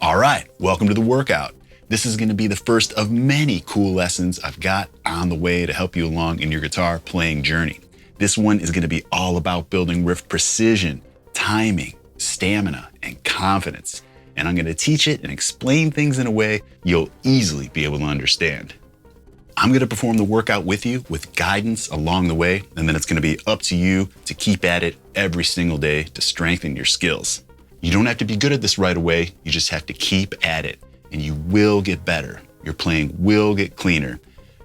All right, welcome to the workout. This is going to be the first of many cool lessons I've got on the way to help you along in your guitar playing journey. This one is going to be all about building riff precision, timing, stamina, and confidence. And I'm going to teach it and explain things in a way you'll easily be able to understand. I'm going to perform the workout with you with guidance along the way, and then it's going to be up to you to keep at it every single day to strengthen your skills. You don't have to be good at this right away, you just have to keep at it, and you will get better. Your playing will get cleaner,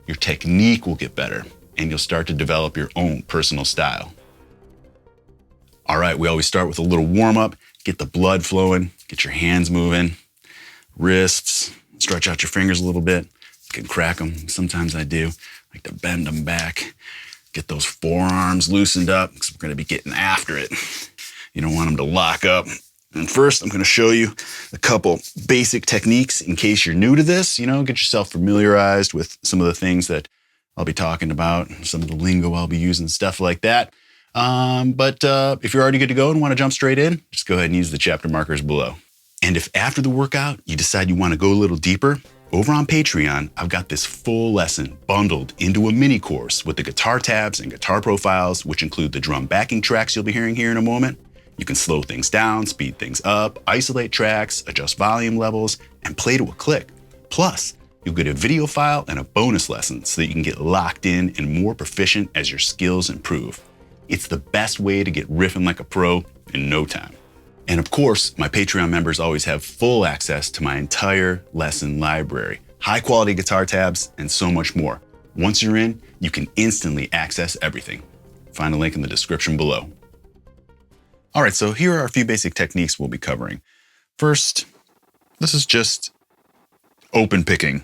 your technique will get better, and you'll start to develop your own personal style. All right, we always start with a little warm-up, get the blood flowing, get your hands moving, wrists, stretch out your fingers a little bit. You can crack them, sometimes I do. I like to bend them back, get those forearms loosened up, because we're gonna be getting after it. You don't want them to lock up. And first, I'm going to show you a couple basic techniques in case you're new to this. Get yourself familiarized with some of the things that I'll be talking about, some of the lingo I'll be using, stuff like that. But if you're already good to go and want to jump straight in, just go ahead and use the chapter markers below. And if after the workout, you decide you want to go a little deeper, over on Patreon, I've got this full lesson bundled into a mini course with the guitar tabs and guitar profiles, which include the drum backing tracks you'll be hearing here in a moment. You can slow things down, speed things up, isolate tracks, adjust volume levels, and play to a click. Plus, you'll get a video file and a bonus lesson so that you can get locked in and more proficient as your skills improve. It's the best way to get riffing like a pro in no time. And of course, my Patreon members always have full access to my entire lesson library, high quality guitar tabs, and so much more. Once you're in, you can instantly access everything. Find a link in the description below. All right, so here are a few basic techniques we'll be covering. First, this is just open picking.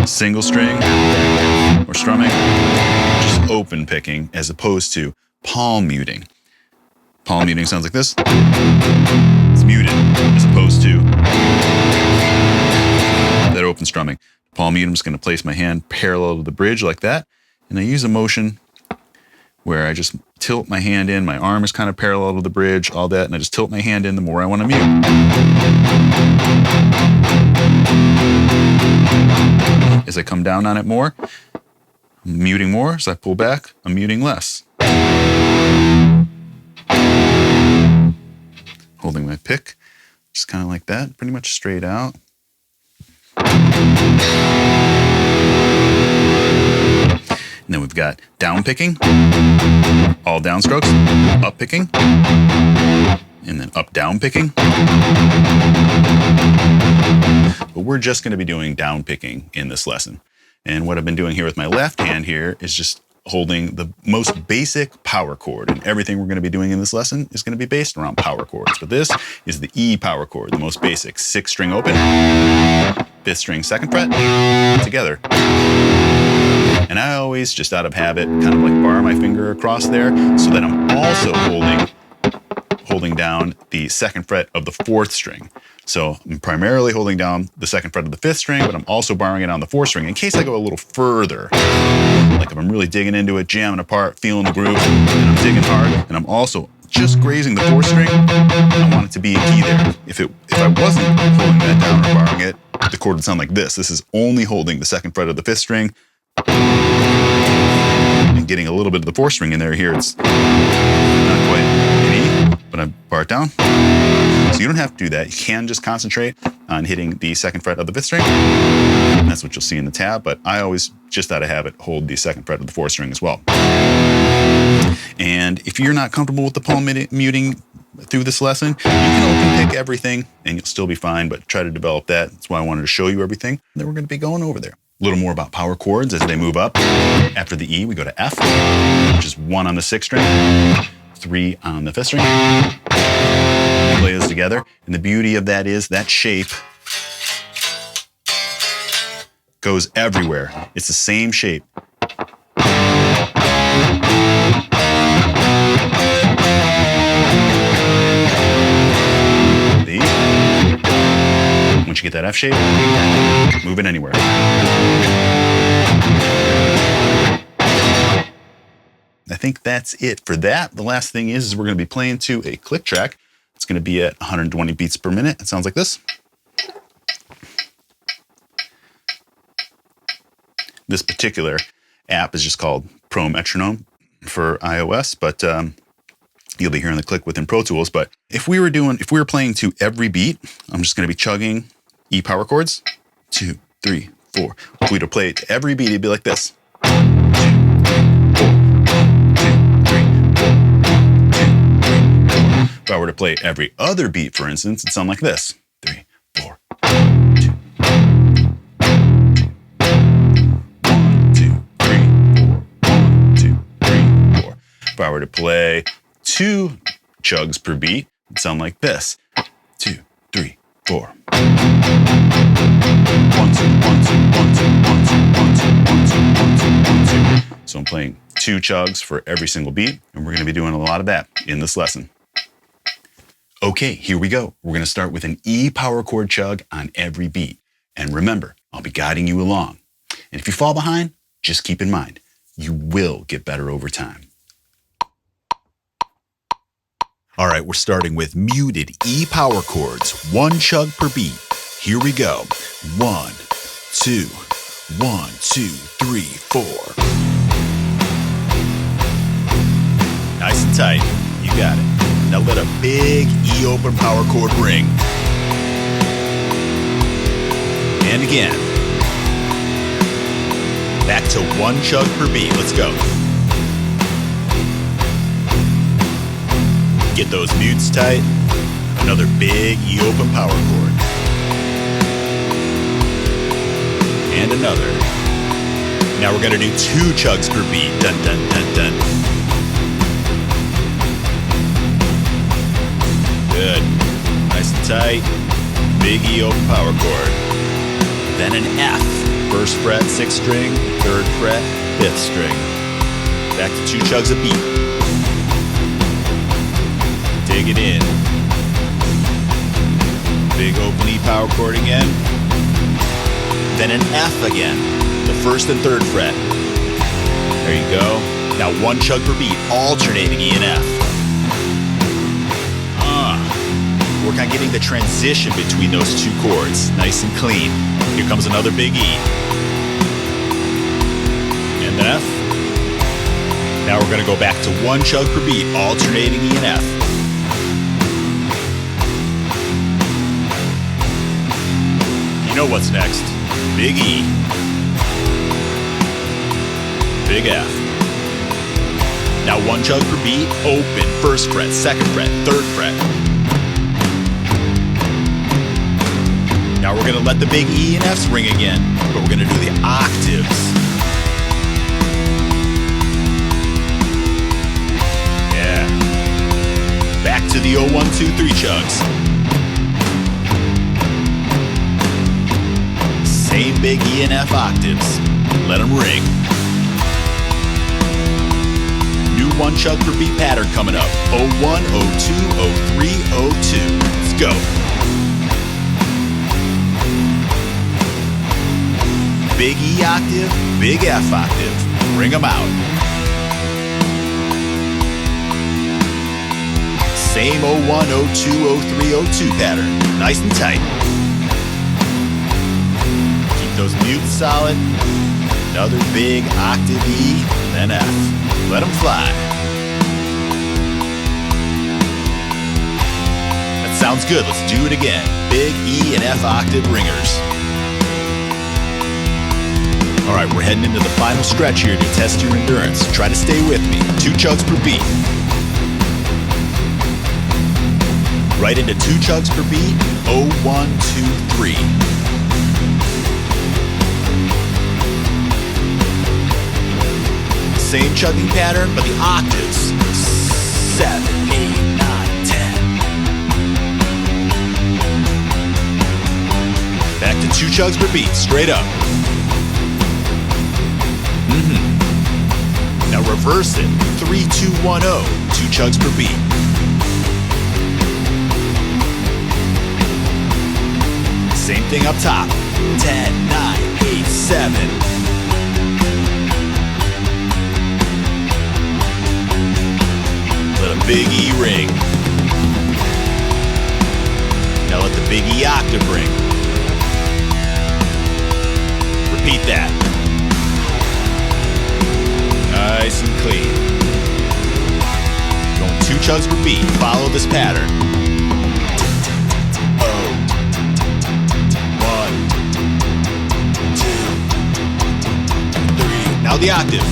Single string or strumming, just open picking as opposed to palm muting. Palm muting sounds like this. It's muted as opposed to that open strumming. Palm mute, I'm just gonna place my hand parallel to the bridge like that, and I use a motion where I just tilt my hand in, my arm is kind of parallel to the bridge, all that, and I just tilt my hand in the more I want to mute. As I come down on it more, I'm muting more. As I pull back, I'm muting less. Holding my pick, just kind of like that, pretty much straight out. And then we've got down picking, all down strokes, up picking, and then up down picking. But we're just going to be doing down picking in this lesson. And what I've been doing here with my left hand here is just holding the most basic power chord. And everything we're going to be doing in this lesson is going to be based around power chords. But this is the E power chord, the most basic. 6th string open, 5th string 2nd fret, together. And I always, just out of habit, kind of like bar my finger across there so that I'm also holding down the 2nd fret of the 4th string. So I'm primarily holding down the 2nd fret of the 5th string, but I'm also barring it on the 4th string in case I go a little further. Like if I'm really digging into it, jamming apart, feeling the groove, and I'm digging hard, and I'm also just grazing the 4th string, I want it to be a key there. If I wasn't holding that down or barring it, the chord would sound like this. This is only holding the 2nd fret of the 5th string, and getting a little bit of the 4th string in there. Here it's not quite an E, but I bar it down. So you don't have to do that. You can just concentrate on hitting the 2nd fret of the 5th string. And that's what you'll see in the tab, but I always, just out of habit, hold the 2nd fret of the 4th string as well. And if you're not comfortable with the palm muting through this lesson, you can open pick everything and you'll still be fine, but try to develop that. That's why I wanted to show you everything. And then we're going to be going over there. A little more about power chords as they move up. After the E, we go to F, which is 1 on the 6th string, 3 on the 5th string. We play those together. And the beauty of that is that shape goes everywhere. It's the same shape. Once you get that F shape, move it anywhere. I think that's it for that. The last thing is we're going to be playing to a click track. It's going to be at 120 beats per minute. It sounds like this. This particular app is just called Pro Metronome for iOS, but you'll be hearing the click within Pro Tools. But if we were playing to every beat, I'm just going to be chugging E power chords. 2, 3, 4. If we were to play it to every beat, it'd be like this. 2, 3, 4. 1, 2, 3, 4. 1, 2, 3, 4. If I were to play every other beat, for instance, it'd sound like this. 3, 4. 2. 1, 2, 3, 4. 1, 2, 3, 4. If I were to play 2 chugs per beat, it'd sound like this. 2, 3, 4. 1, 2, 1, 2, 1, 2, 1, 2, 1, 2, 1, 2, 1, 2, 1, 2, 1, 2. So I'm playing 2 chugs for every single beat, and we're going to be doing a lot of that in this lesson. Okay, here we go. We're going to start with an E power chord chug on every beat. And remember, I'll be guiding you along. And if you fall behind, just keep in mind, you will get better over time. All right, we're starting with muted E power chords, 1 chug per beat. Here we go. 1, 2, 1, 2, 3, 4. Nice and tight. You got it. Now let a big E open power chord ring. And again. Back to 1 chug per beat. Let's go. Get those mutes tight. Another big E open power chord. And another. Now we're gonna do 2 chugs per beat. Dun, dun, dun, dun. Good. Nice and tight. Big E open power chord. Then an F. 1st fret, 6th string. 3rd fret, 5th string. Back to 2 chugs a beat. Dig it in. Big open E power chord again. Then an F again. The 1st and 3rd fret. There you go. Now 1 chug per beat, alternating E and F. Work on getting the transition between those 2 chords nice and clean. Here comes another big E. And an F. Now we're going to go back to 1 chug per beat, alternating E and F. You know what's next. Big E. Big F. Now 1 chug per beat, open, 1st fret, 2nd fret, 3rd fret. Now we're gonna let the big E and Fs ring again, but we're gonna do the octaves. Yeah. Back to the 0, 1, 2, 3 chugs. Same big E and F octaves. Let them ring. New 1 chug per beat pattern coming up. 0, 1, 0, 2, 0, 3, 0, 2. Let's go. Big E octave, big F octave. Ring them out. Same 0, 1, 0, 2, 0, 3, 0, 2 pattern. Nice and tight. Keep those mutes solid. Another big octave E, then F. Let them fly. That sounds good. Let's do it again. Big E and F octave ringers. All right, we're heading into the final stretch here to test your endurance. Try to stay with me. 2 chugs per beat. Right into 2 chugs per beat. 0, 1, 2, 3. Same chugging pattern, but the octaves. 7, 8, 9, 10. Back to 2 chugs per beat, straight up. Now reverse it. 3, 2, 1, 0. 2 chugs per beat. Same thing up top. 10, 9, 8, 7. Let a big E ring. Big E octave ring. Repeat that. Nice and clean. Going 2 chugs per beat. Follow this pattern. Oh. 1, 2, 3. Now the octave.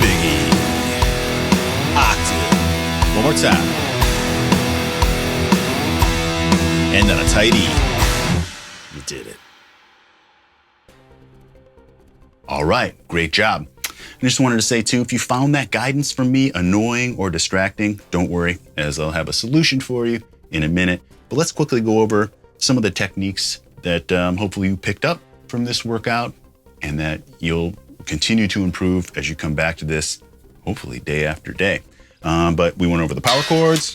Big E. Octave. One more time. And then a tight E. You did it. All right, great job. I just wanted to say too, if you found that guidance from me annoying or distracting, don't worry, as I'll have a solution for you in a minute. But let's quickly go over some of the techniques that hopefully you picked up from this workout and that you'll continue to improve as you come back to this, hopefully day after day. But we went over the power chords,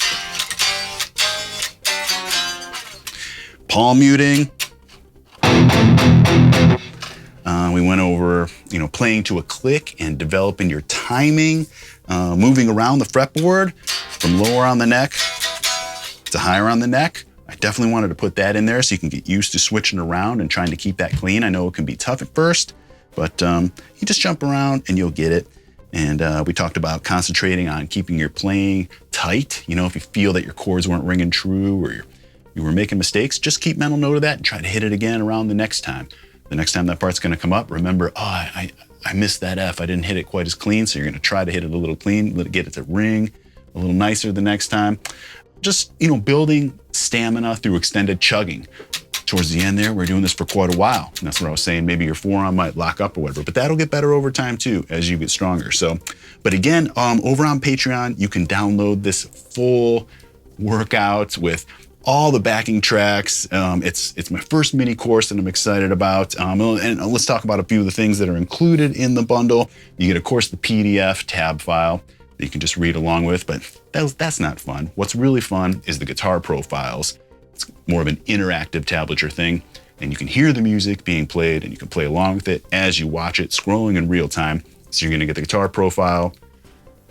palm muting. We went over, playing to a click and developing your timing, moving around the fretboard from lower on the neck to higher on the neck. I definitely wanted to put that in there so you can get used to switching around and trying to keep that clean. I know it can be tough at first, but you just jump around and you'll get it. And we talked about concentrating on keeping your playing tight. If you feel that your chords weren't ringing true or you were making mistakes, just keep mental note of that and try to hit it again around the next time. The next time that part's gonna come up, remember, I missed that F. I didn't hit it quite as clean, so you're gonna try to hit it a little clean, get it to ring a little nicer the next time. Just, building stamina through extended chugging. Towards the end there, we're doing this for quite a while. And that's what I was saying, maybe your forearm might lock up or whatever, but that'll get better over time too, as you get stronger. So, but again, over on Patreon, you can download this full workout with all the backing tracks. It's my first mini course that I'm excited about. And let's talk about a few of the things that are included in the bundle. You get, of course, the PDF tab file that you can just read along with, but that's not fun. What's really fun is the guitar profiles. It's more of an interactive tablature thing, and you can hear the music being played and you can play along with it as you watch it, scrolling in real time. So you're gonna get the guitar profile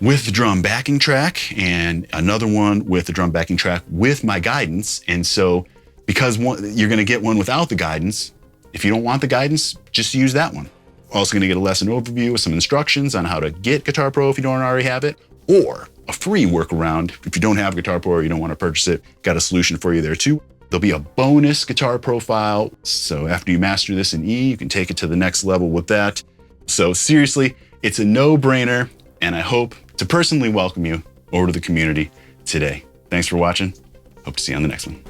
with the drum backing track and another one with the drum backing track with my guidance. And so because you're gonna get one without the guidance, if you don't want the guidance, just use that one. Also gonna get a lesson overview with some instructions on how to get Guitar Pro if you don't already have it, or a free workaround. If you don't have Guitar Pro or you don't wanna purchase it, got a solution for you there too. There'll be a bonus guitar profile. So after you master this in E, you can take it to the next level with that. So seriously, it's a no-brainer, and I hope to personally welcome you over to the community today. Thanks for watching. Hope to see you on the next one.